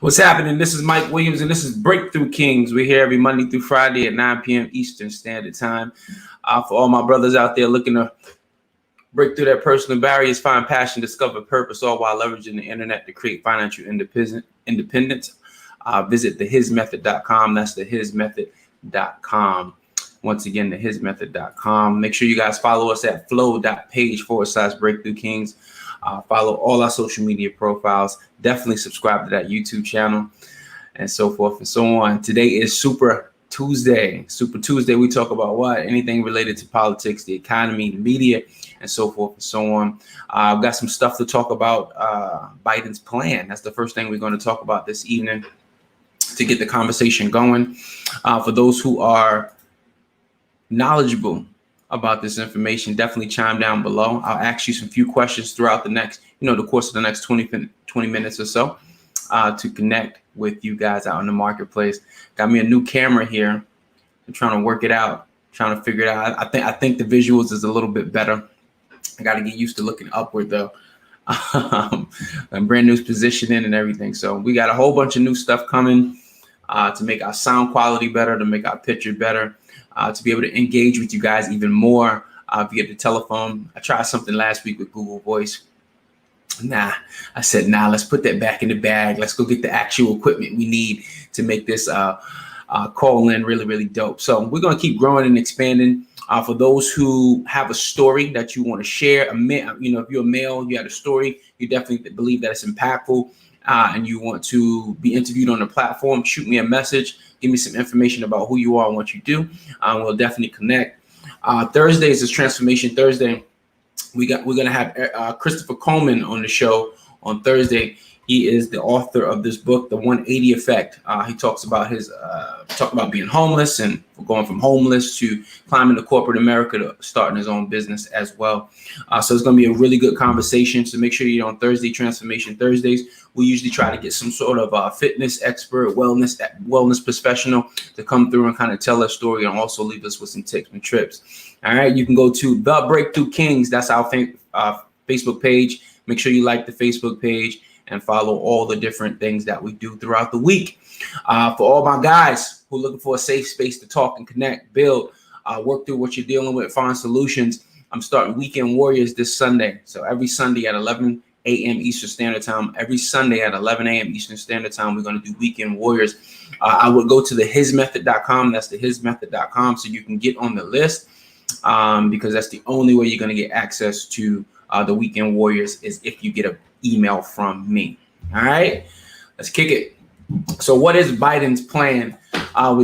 What's happening? This is Mike Williams, and this is Breakthrough Kings. We're here every Monday through Friday at 9 p.m. Eastern Standard Time. For all my brothers out there looking to break through their personal barriers, find passion, discover purpose, all while leveraging the internet to create financial independence, visit thehismethod.com. That's thehismethod.com. Once again, thehismethod.com. Make sure you guys follow us at flow.page/Breakthrough Kings. Follow all our social media profiles. Definitely subscribe to that YouTube channel and so forth and so on. Today is Super Tuesday. Super Tuesday, we talk about what? Anything related to politics, the economy, the media, and so forth and so on. I've got some stuff to talk about Biden's plan. That's the first thing we're going to talk about this evening to get the conversation going. For those who are knowledgeable about this information, definitely chime down below. I'll ask you some few questions throughout the next, the course of the next 20 minutes or so to connect with you guys out in the marketplace. Got me a new camera here. I'm trying to work it out, trying to figure it out. I think the visuals is a little bit better. I got to get used to looking upward though. And brand new positioning and everything. So we got a whole bunch of new stuff coming to make our sound quality better, to make our picture better. To be able to engage with you guys even more via the telephone. I tried something last week with Google Voice. I said, let's put that back in the bag. Let's go get the actual equipment we need to make this call in really, really dope. So we're going to keep growing and expanding. For those who have a story that you want to share, if you're a male, you have a story, you definitely believe that it's impactful, and you want to be interviewed on the platform, shoot me a message. Give me some information about who you are and what you do. We'll definitely connect. Thursdays is Transformation Thursday. We're gonna have Christopher Coleman on the show on Thursday. He is the author of this book, The 180 Effect. He talks about being homeless and going from homeless to climbing to corporate America to starting his own business as well. So it's going to be a really good conversation. So make sure you're on Thursday, Transformation Thursdays. We usually try to get some sort of fitness expert, wellness professional to come through and kind of tell their story and also leave us with some tips and trips. All right, you can go to The Breakthrough Kings. That's our Facebook page. Make sure you like the Facebook page and follow all the different things that we do throughout the week. For all my guys who are looking for a safe space to talk and connect, build, work through what you're dealing with, find solutions, I'm starting Weekend Warriors this Sunday. So every Sunday at 11 a.m. Eastern Standard Time, every Sunday at 11 a.m. Eastern Standard Time, we're going to do Weekend Warriors. I would go to thehismethod.com. That's thehismethod.com, so you can get on the list because that's the only way you're going to get access to the Weekend Warriors is if you get an email from me. All right, let's kick it. So what is Biden's plan?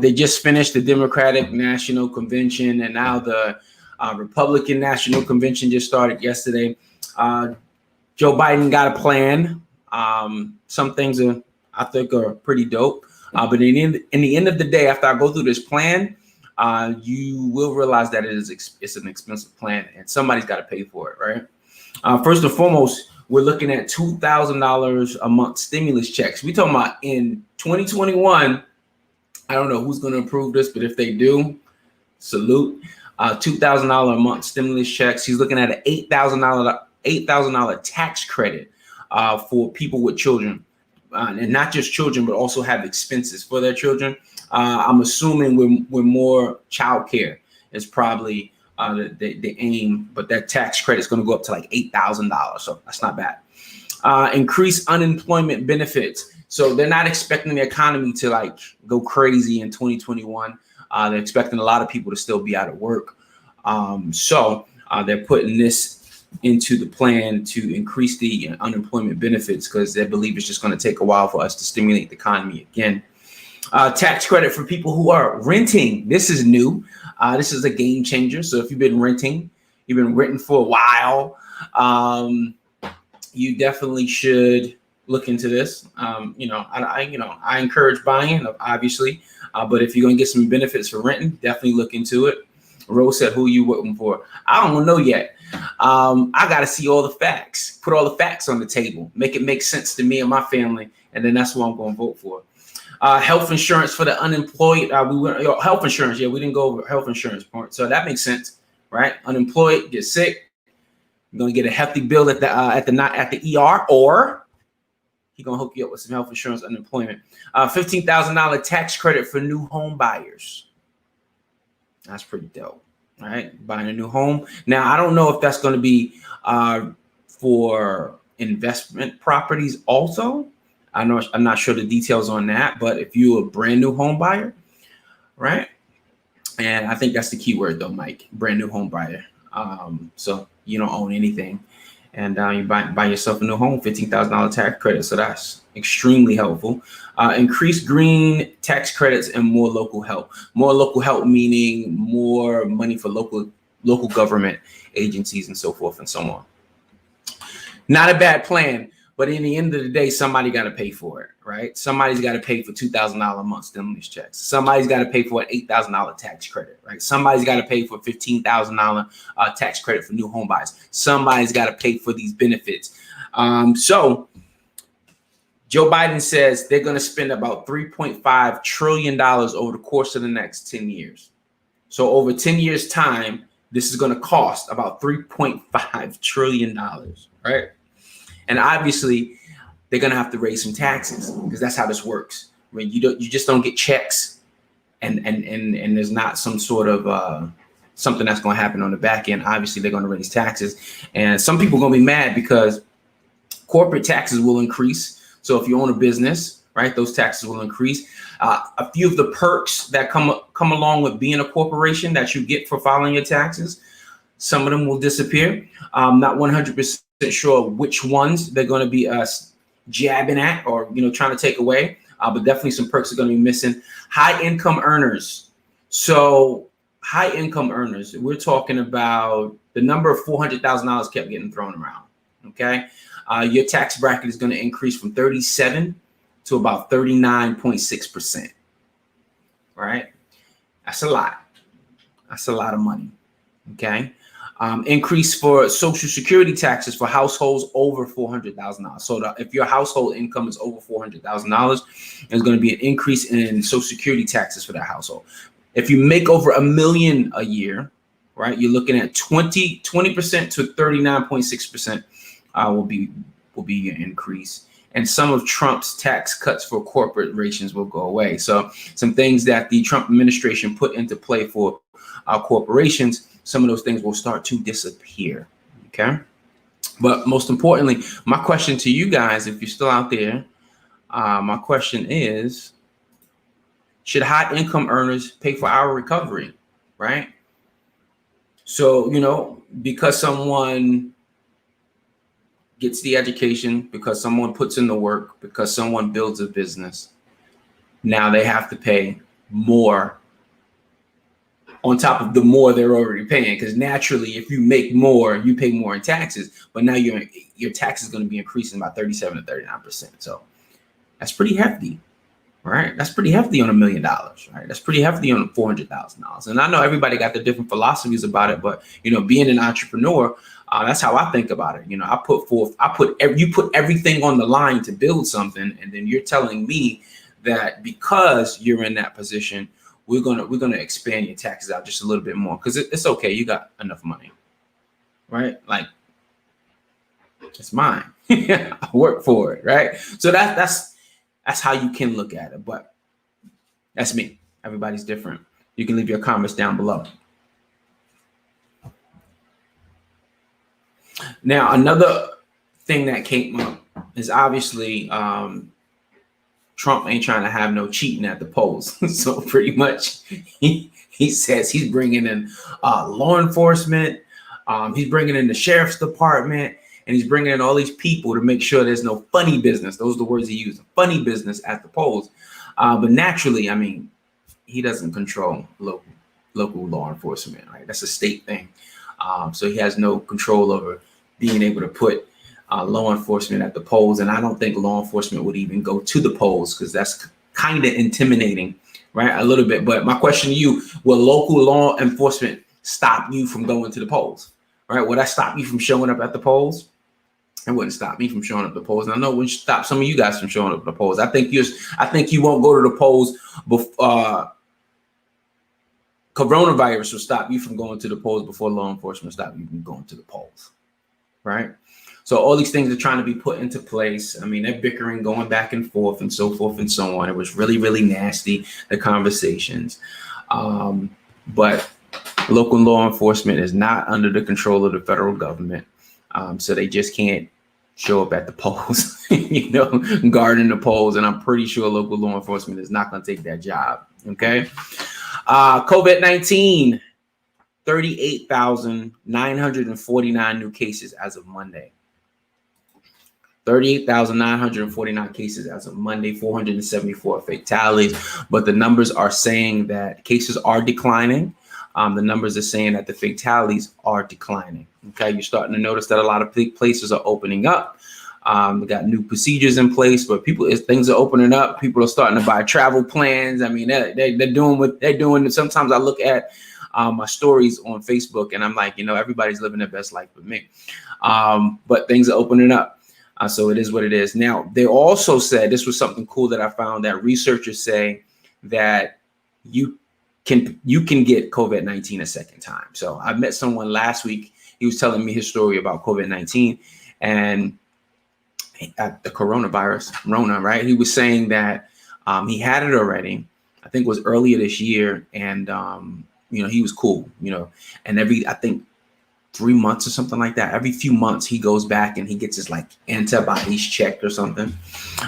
They just finished the Democratic National Convention, and now the Republican National Convention just started yesterday. Joe Biden got a plan. Some things I think are pretty dope. But in the end of the day, after I go through this plan, you will realize that it's an expensive plan, and somebody's got to pay for it, right? First and foremost, we're looking at $2,000 a month stimulus checks. We're talking about in 2021. I don't know who's going to approve this, but if they do, salute. $2,000 a month stimulus checks. He's looking at an $8,000 tax credit for people with children, and not just children, but also have expenses for their children. I'm assuming we're more childcare is probably the aim, but that tax credit is going to go up to like $8,000, so that's not bad. Increase unemployment benefits. So they're not expecting the economy to like go crazy in 2021. They're expecting a lot of people to still be out of work. So they're putting this into the plan to increase the unemployment benefits because they believe it's just going to take a while for us to stimulate the economy again. Tax credit for people who are renting. This is new. This is a game changer. So if you've been renting for a while, you definitely should look into this. I encourage buying, obviously, but if you're gonna get some benefits for renting, definitely look into it. Rose said, "Who you voting for?" I don't know yet. I got to see all the facts. Put all the facts on the table. Make it make sense to me and my family, and then that's who I'm going to vote for. Health insurance for the unemployed. Health insurance. Yeah, we didn't go over health insurance part, so that makes sense, right? Unemployed, get sick, you're gonna get a hefty bill at the ER, or He gonna hook you up with some health insurance, unemployment. $15,000 tax credit for new home buyers. That's pretty dope. All right, buying a new home. Now, I don't know if that's going to be for investment properties also. I'm not sure the details on that, but if you're a brand new home buyer, right? And I think that's the key word though, Mike, brand new home buyer. So you don't own anything and you buy yourself a new home, $15,000 tax credit. So that's extremely helpful. Increased green tax credits and more local help. More local help meaning more money for local government agencies and so forth and so on. Not a bad plan, but in the end of the day, somebody got to pay for it, right? Somebody's got to pay for $2,000 a month stimulus checks. Somebody's got to pay for an $8,000 tax credit, right? Somebody's got to pay for $15,000 tax credit for new home buyers. Somebody's got to pay for these benefits. So Joe Biden says they're going to spend about $3.5 trillion over the course of the next 10 years. So over 10 years' time, this is going to cost about $3.5 trillion, right? And obviously, they're going to have to raise some taxes because that's how this works. I mean, you just don't get checks and there's not some sort of something that's going to happen on the back end. Obviously, they're going to raise taxes. And some people are going to be mad because corporate taxes will increase. So if you own a business, right, those taxes will increase. A few of the perks that come along with being a corporation that you get for filing your taxes, some of them will disappear. Not 100% sure which ones they're going to be jabbing at or trying to take away, but definitely some perks are going to be missing. High income earners. So high income earners, we're talking about the number of $400,000 kept getting thrown around. Okay, your tax bracket is going to increase from 37 to about 39.6%. Right, that's a lot. That's a lot of money. Okay. Increase for Social Security taxes for households over $400,000. So if your household income is over $400,000, there's going to be an increase in Social Security taxes for that household. If you make over $1 million a year, right, you're looking at 20% to 39.6% will be your increase. And some of Trump's tax cuts for corporations will go away. So some things that the Trump administration put into play for corporations, some of those things will start to disappear. Okay. But most importantly, my question to you guys, if you're still out there, my question is, should high income earners pay for our recovery? Right. So, because someone gets the education, because someone puts in the work, because someone builds a business, now they have to pay more on top of the more they're already paying. Because naturally, if you make more, you pay more in taxes. But now your tax is going to be increasing by 37 to 39%. So that's pretty hefty, right? That's pretty hefty on $1 million, right? That's pretty hefty on $400,000. And I know everybody got their different philosophies about it, but being an entrepreneur, that's how I think about it. You put everything on the line to build something, and then you're telling me that because you're in that position, we're gonna expand your taxes out just a little bit more because it's okay. You got enough money, right? Like, it's mine. I work for it, right? So that's how you can look at it. But that's me. Everybody's different. You can leave your comments down below. Now, another thing that came up is obviously Trump ain't trying to have no cheating at the polls. So pretty much he says he's bringing in law enforcement. He's bringing in the sheriff's department, and he's bringing in all these people to make sure there's no funny business. Those are the words he used, funny business at the polls. But naturally, I mean, he doesn't control local law enforcement, right? That's a state thing. So he has no control over being able to put law enforcement at the polls. And I don't think law enforcement would even go to the polls because that's kind of intimidating, right? A little bit. But my question to you, will local law enforcement stop you from going to the polls, right? Would that stop you from showing up at the polls? It wouldn't stop me from showing up at the polls. And I know it would stop some of you guys from showing up at the polls. I think you won't go to the polls before coronavirus will stop you from going to the polls before law enforcement stop you from going to the polls, right? So all these things are trying to be put into place. I mean, they're bickering, going back and forth and so forth and so on. It was really, really nasty, the conversations. But local law enforcement is not under the control of the federal government. So they just can't show up at the polls, guarding the polls. And I'm pretty sure local law enforcement is not going to take that job. Okay. COVID-19, 38,949 new cases as of Monday. 38,949 cases as of Monday, 474 fatalities. But the numbers are saying that cases are declining. The numbers are saying that the fatalities are declining. Okay, you're starting to notice that a lot of places are opening up. We got new procedures in place, but as things are opening up, people are starting to buy travel plans. I mean, they're doing what they're doing. Sometimes I look at my stories on Facebook and I'm like, everybody's living their best life with me. But things are opening up. So it is what it is. Now, they also said, this was something cool that I found, that researchers say that you can get COVID-19 a second time. So I met someone last week. He was telling me his story about COVID-19 and the coronavirus, Rona, right? He was saying that he had it already. I think it was earlier this year. And, he was cool, and I think 3 months or something like that. Every few months he goes back and he gets his antibodies checked or something.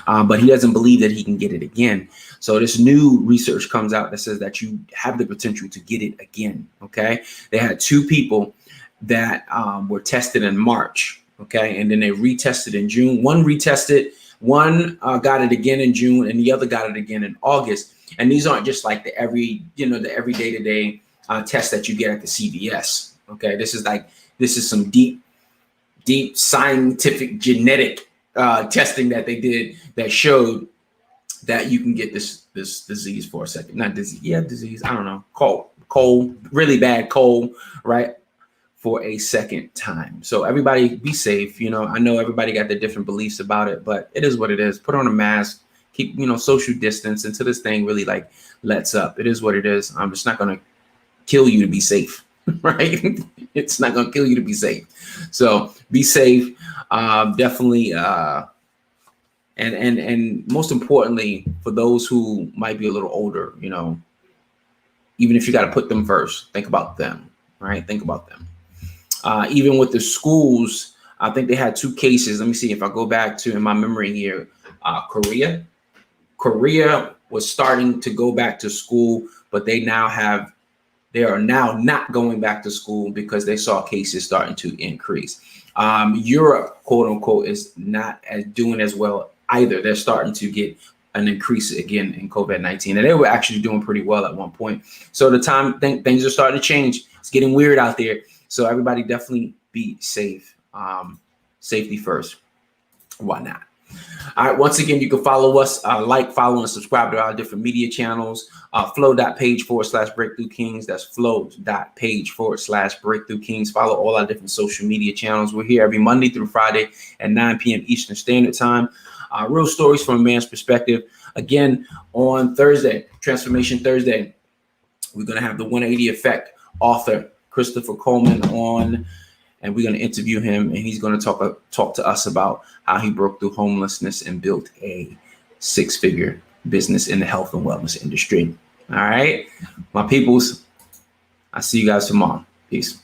But he doesn't believe that he can get it again. So this new research comes out that says that you have the potential to get it again. Okay. They had 2 people that were tested in March. Okay. And then they retested in June. One retested, one got it again in June, and the other got it again in August. And these aren't just like the every day-to-day test that you get at the CVS. Okay, this is some deep scientific genetic testing that they did that showed that you can get this disease for a second. Not disease, disease. I don't know. Cold, really bad cold, right? For a second time. So everybody be safe. I know everybody got their different beliefs about it, but it is what it is. Put on a mask, keep, social distance until this thing really lets up. It is what it is. It's not going to kill you to be safe. Right? It's not going to kill you to be safe. So be safe. Definitely. And most importantly, for those who might be a little older, even if you got to put them first, think about them, right? Think about them. Even with the schools, I think they had 2 cases. Let me see if I go back to in my memory here. Korea was starting to go back to school, but they are now not going back to school because they saw cases starting to increase. Europe, quote unquote, is not doing as well either. They're starting to get an increase again in COVID-19, and they were actually doing pretty well at one point. So things are starting to change. It's getting weird out there. So everybody definitely be safe. Safety first. Why not? All right. Once again, you can follow us, follow, and subscribe to our different media channels. Flow.page/Breakthrough Kings. That's flow.page/Breakthrough Kings. Follow all our different social media channels. We're here every Monday through Friday at 9 p.m. Eastern Standard Time. Real stories from a man's perspective. Again, on Thursday, Transformation Thursday, we're going to have the 180 Effect author, Christopher Coleman, on. And we're going to interview him, and he's going to talk to us about how he broke through homelessness and built a 6-figure business in the health and wellness industry. All right, my peoples, I'll see you guys tomorrow. Peace.